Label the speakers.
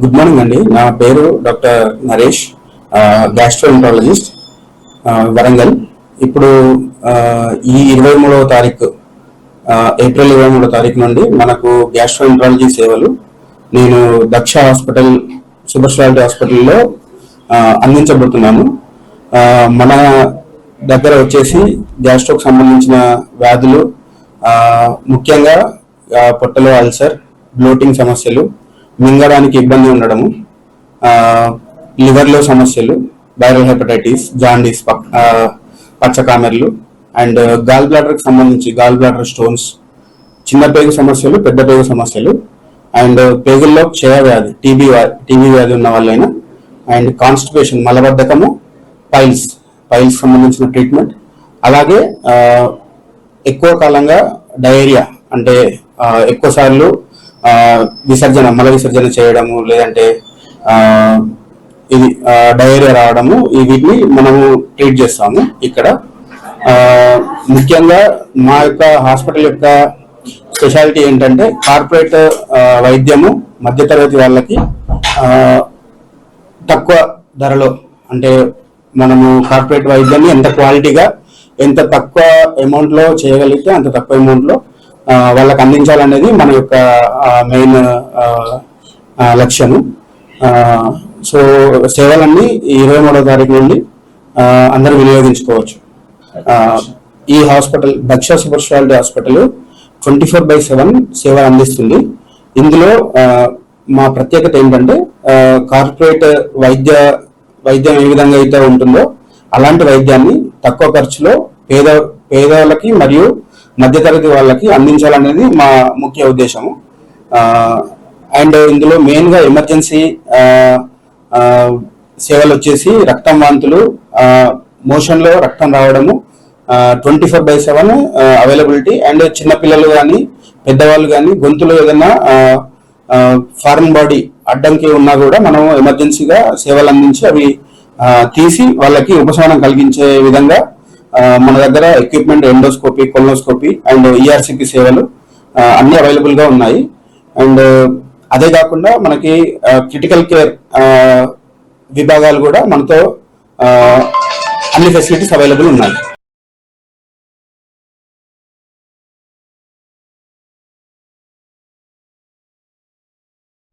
Speaker 1: Good morning అండి. నా పేరు డాక్టర్ నరేష్, గ్యాస్ట్రోఎంట్రాలజిస్ట్, వరంగల్. ఇప్పుడు ఈ 23వ తారీఖు ఏప్రిల్ 23వ తారీఖు నుండి మనకు గ్యాస్ట్రోఎంట్రాలజీ సేవలు నేను దక్ష హాస్పిటల్, సూపర్ స్పెషాలిటీ హాస్పిటల్లో అందించబోతున్నాను. మన దగ్గర వచ్చేసి గ్యాస్ట్రోకి సంబంధించిన వ్యాధులు, ముఖ్యంగా పొట్టలో అల్సర్, బ్లోటింగ్ సమస్యలు, మింగడానికి ఇబ్బంది ఉండడము, లివర్లో సమస్యలు, వైరల్ హెపటైటిస్, జాండీస్, పచ్చకామెర్లు అండ్ గాల్ బ్లాడర్కి సంబంధించి గాల్ బ్లాడర్ స్టోన్స్, చిన్న పేగు సమస్యలు, పెద్ద పేగు సమస్యలు అండ్ పేగుల్లో క్షయ వ్యాధి, టీబీ వ్యాధి ఉన్న వాళ్ళైనా, అండ్ కాన్స్టిపేషన్, మలబద్ధకము, పైల్స్ సంబంధించిన ట్రీట్మెంట్. అలాగే ఎక్కువ కాలంగా డయేరియా అంటే ఎక్కువ సార్లు మల విసర్జన చేయడము, లేదంటే ఇది డయేరియా రావడము, వీటిని మనము ట్రీట్ చేస్తాము ఇక్కడ. ముఖ్యంగా మా యొక్క హాస్పిటల్ యొక్క స్పెషాలిటీ ఏంటంటే కార్పొరేట్ వైద్యము మధ్యతరగతి వాళ్ళకి తక్కువ ధరలో, అంటే మనము కార్పొరేట్ వైద్యాన్ని ఎంత క్వాలిటీగా, ఎంత తక్కువ అమౌంట్లో చేయగలిగితే అంత తక్కువ అమౌంట్లో వాళ్ళకి అందించాలనేది మన యొక్క మెయిన్ లక్ష్యము. సో సేవలన్నీ 23వ తారీఖు నుండి అందరూ వినియోగించుకోవచ్చు. ఈ hospital Daksha super speciality hospital 24/7 సేవలు అందిస్తుంది. ఇందులో మా ప్రత్యేకత ఏంటంటే కార్పొరేట్ వైద్యం ఏ విధంగా అయితే ఉంటుందో అలాంటి వైద్యాన్ని తక్కువ ఖర్చులో పేదవాళ్ళకి మరియు మధ్యతరగతి వాళ్ళకి అందించాలనేది మా ముఖ్య ఉద్దేశము. అండ్ ఇందులో మెయిన్గా ఎమర్జెన్సీ సేవలు వచ్చేసి రక్తం వాంతులు, మోషన్లో రక్తం రావడము, 24/7 అవైలబిలిటీ. అండ్ చిన్నపిల్లలు కానీ పెద్దవాళ్ళు కానీ గొంతులో ఏదైనా ఫారెన్ బాడీ అడ్డంకి ఉన్నా కూడా మనం ఎమర్జెన్సీగా సేవలు అందించి అవి తీసి వాళ్ళకి ఉపశమనం కలిగించే విధంగా మన దగ్గర equipment, endoscopy, colonoscopy and ERCP సేవలు అన్ని అవైలబుల్గా ఉన్నాయి. అండ్ అదే కాకుండా మనకి క్రిటికల్ కేర్ విభాగాలు కూడా మనతో అన్ని ఫెసిలిటీస్ అవైలబుల్ ఉన్నాయి.